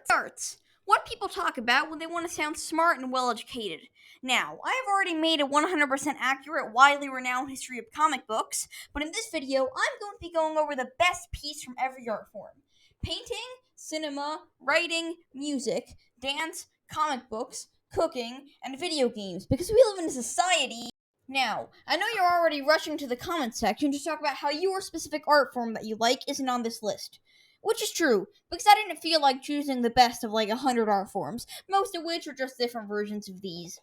Arts. What people talk about when they want to sound smart and well-educated. Now, I have already made a 100% accurate, widely renowned history of comic books, but in this video, I'm going to be going over the best piece from every art form. Painting, cinema, writing, music, dance, comic books, cooking, and video games, because we live in a society. Now, I know you're already rushing to the comments section to talk about how your specific art form that you like isn't on this list. Which is true, because I didn't feel like choosing the best of like 100 art forms, most of which are just different versions of these.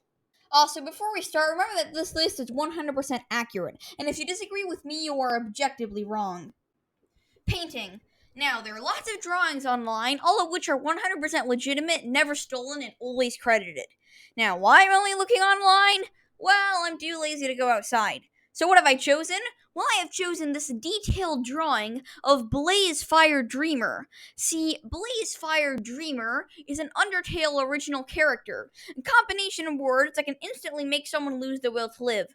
Also, before we start, remember that this list is 100% accurate, and if you disagree with me, you are objectively wrong. Painting. Now, there are lots of drawings online, all of which are 100% legitimate, never stolen, and always credited. Now, why am I only looking online? Well, I'm too lazy to go outside. So what have I chosen? Well, I have chosen this detailed drawing of Blazefire Dreamer. See, Blazefire Dreamer is an Undertale original character, a combination of words that can instantly make someone lose the will to live.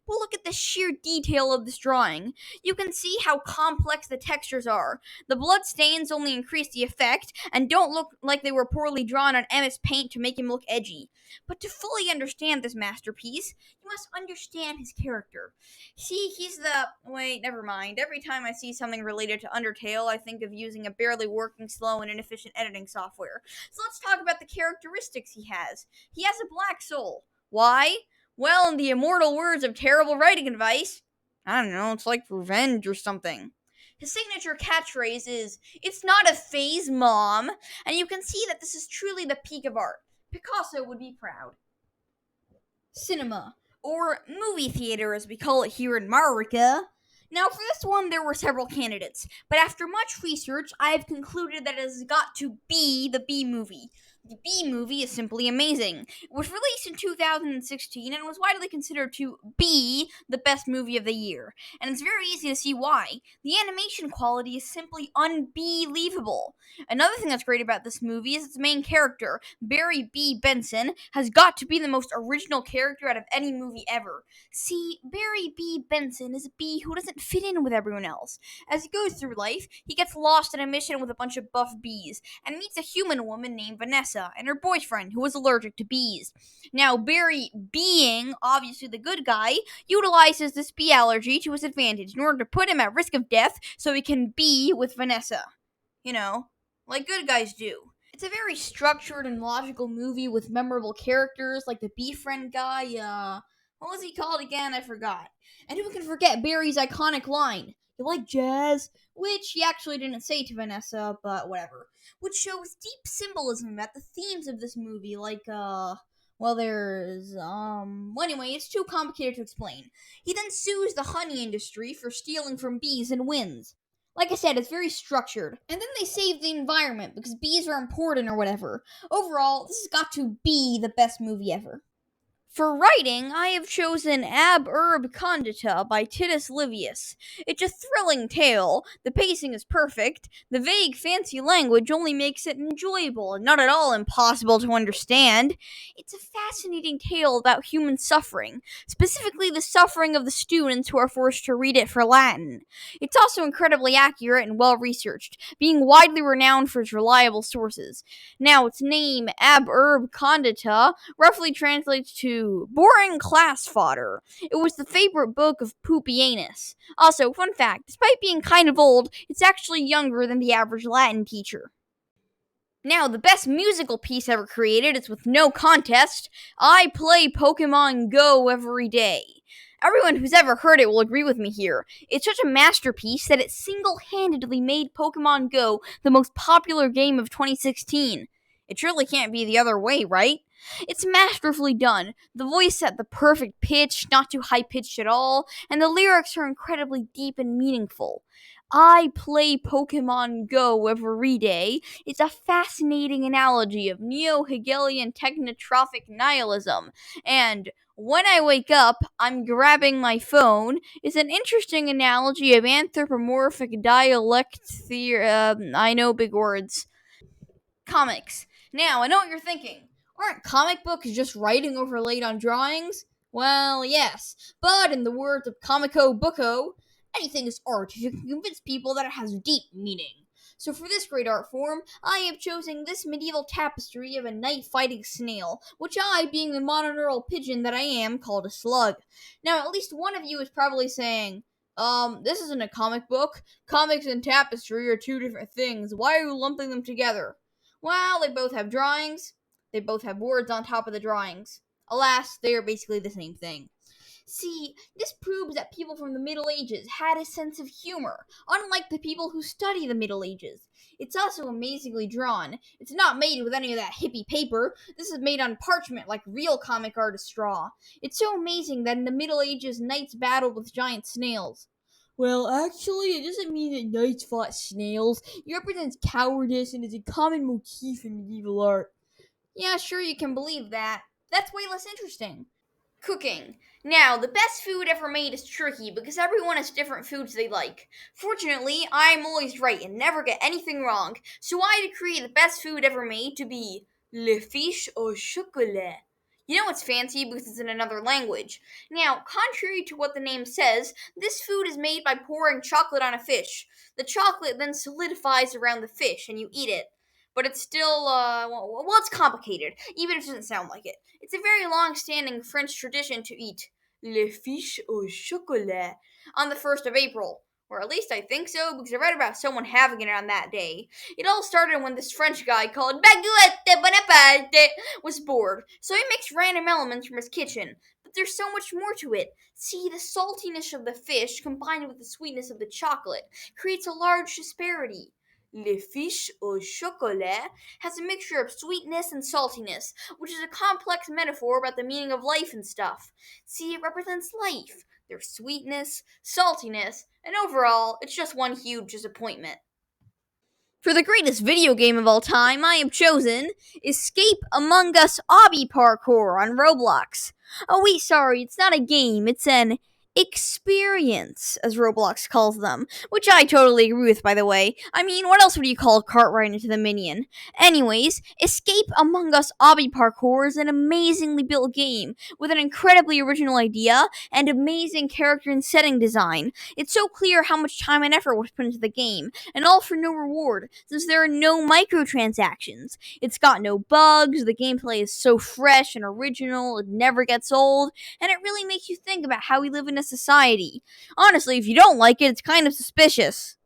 But look at the sheer detail of this drawing. You can see how complex the textures are. The blood stains only increase the effect, and don't look like they were poorly drawn on MS Paint to make him look edgy. But to fully understand this masterpiece, you must understand his character. See, wait, never mind. Every time I see something related to Undertale, I think of using a barely working, slow, and inefficient editing software. So let's talk about the characteristics he has. He has a black soul. Why? Well, in the immortal words of terrible writing advice, I don't know, it's like revenge or something. His signature catchphrase is, "It's not a phase, Mom," and you can see that this is truly the peak of art. Picasso would be proud. Cinema, or movie theater as we call it here in America. Now, for this one, there were several candidates, but after much research, I have concluded that it has got to be the B movie. The B movie is simply amazing. It was released in 2016 and was widely considered to be the best movie of the year, and it's very easy to see why. The animation quality is simply unbelievable. Another thing that's great about this movie is its main character, Barry B. Benson, has got to be the most original character out of any movie ever. See, Barry B. Benson is a bee who doesn't fit in with everyone else. As he goes through life, he gets lost on a mission with a bunch of buff bees, and meets a human woman named Vanessa and her boyfriend who is allergic to bees. Now, Barry, being obviously the good guy, utilizes this bee allergy to his advantage in order to put him at risk of death so he can be with Vanessa. You know, like good guys do. It's a very structured and logical movie with memorable characters like the bee friend guy, what was he called again? I forgot. And who can forget Barry's iconic line, "You like jazz?" Which he actually didn't say to Vanessa, but whatever. Which shows deep symbolism about the themes of this movie, anyway, it's too complicated to explain. He then sues the honey industry for stealing from bees and wins. Like I said, it's very structured. And then they save the environment because bees are important or whatever. Overall, this has got to be the best movie ever. For writing, I have chosen Ab Urb Condita by Titus Livius. It's a thrilling tale, the pacing is perfect, the vague fancy language only makes it enjoyable and not at all impossible to understand. It's a fascinating tale about human suffering, specifically the suffering of the students who are forced to read it for Latin. It's also incredibly accurate and well-researched, being widely renowned for its reliable sources. Now, its name, Ab Urb Condita, roughly translates to boring class fodder. It was the favorite book of Pupienus. Also, fun fact, despite being kind of old, it's actually younger than the average Latin teacher. Now, the best musical piece ever created is with no contest, I Play Pokemon Go Every Day. Everyone who's ever heard it will agree with me here. It's such a masterpiece that it single-handedly made Pokemon Go the most popular game of 2016. It surely can't be the other way, right? It's masterfully done. The voice at the perfect pitch, not too high-pitched at all, and the lyrics are incredibly deep and meaningful. I play Pokemon Go every day. It's a fascinating analogy of neo-Hegelian technotrophic nihilism, and when I wake up, I'm grabbing my phone is an interesting analogy of anthropomorphic dialect theory. I know big words. Comics. Now, I know what you're thinking. Aren't comic books just writing overlaid on drawings? Well, yes, but in the words of Comico Booko, anything is art if you can convince people that it has deep meaning. So for this great art form, I have chosen this medieval tapestry of a knight fighting snail, which I, being the modern Earl pigeon that I am, called a slug. Now, at least one of you is probably saying, this isn't a comic book. Comics and tapestry are two different things. Why are you lumping them together? Well, they both have drawings. They both have words on top of the drawings. Alas, they are basically the same thing. See, this proves that people from the Middle Ages had a sense of humor, unlike the people who study the Middle Ages. It's also amazingly drawn. It's not made with any of that hippie paper. This is made on parchment like real comic artist draw. It's so amazing that in the Middle Ages, knights battled with giant snails. Well, actually, it doesn't mean that knights fought snails. It represents cowardice and is a common motif in medieval art. Yeah, sure, you can believe that. That's way less interesting. Cooking. Now, the best food ever made is tricky because everyone has different foods they like. Fortunately, I'm always right and never get anything wrong, so I had to create the best food ever made to be le fiche au chocolat. You know it's fancy because it's in another language. Now, contrary to what the name says, this food is made by pouring chocolate on a fish. The chocolate then solidifies around the fish and you eat it. But it's still, it's complicated, even if it doesn't sound like it. It's a very long-standing French tradition to eat le fiche au chocolat on the 1st of April. Or at least I think so, because I read about someone having it on that day. It all started when this French guy called Baguette Bonaparte was bored, so he mixed random elements from his kitchen. But there's so much more to it. See, the saltiness of the fish combined with the sweetness of the chocolate creates a large disparity. Le fiche au chocolat has a mixture of sweetness and saltiness, which is a complex metaphor about the meaning of life and stuff. See, it represents life, their sweetness, saltiness, and overall, it's just one huge disappointment. For the greatest video game of all time, I have chosen Escape Among Us Obby Parkour on Roblox. Oh wait, sorry, it's not a game, it's an experience, as Roblox calls them, which I totally agree with, by the way. I mean, what else would you call a cart ride into the Minion? Anyways, Escape Among Us Obby Parkour is an amazingly built game with an incredibly original idea and amazing character and setting design. It's so clear how much time and effort was put into the game, and all for no reward, since there are no microtransactions. It's got no bugs, the gameplay is so fresh and original, it never gets old, and it really makes you think about how we live in a society. Honestly, if you don't like it, it's kind of suspicious.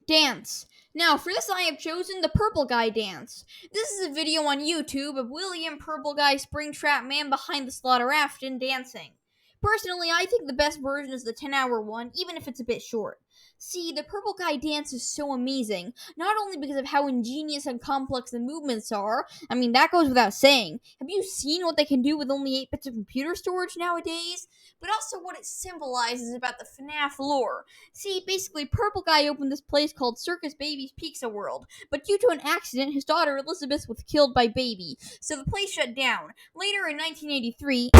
Dance. Now, for this I have chosen the Purple Guy dance. This is a video on YouTube of William Purple Guy Springtrap Man behind the Slaughter Afton dancing. Personally, I think the best version is the 10-hour one, even if it's a bit short. See, the Purple Guy dance is so amazing, not only because of how ingenious and complex the movements are, I mean, that goes without saying. Have you seen what they can do with only 8 bits of computer storage nowadays? But also what it symbolizes about the FNAF lore. See, basically, Purple Guy opened this place called Circus Baby's Pizza World, but due to an accident, his daughter Elizabeth was killed by Baby, so the place shut down. Later in 1983,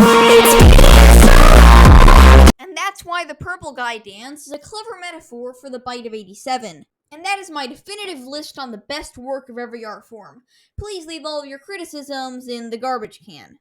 and that's why the Purple Guy dance is a clever metaphor for the bite of 87. And that is my definitive list on the best work of every art form. Please leave all of your criticisms in the garbage can.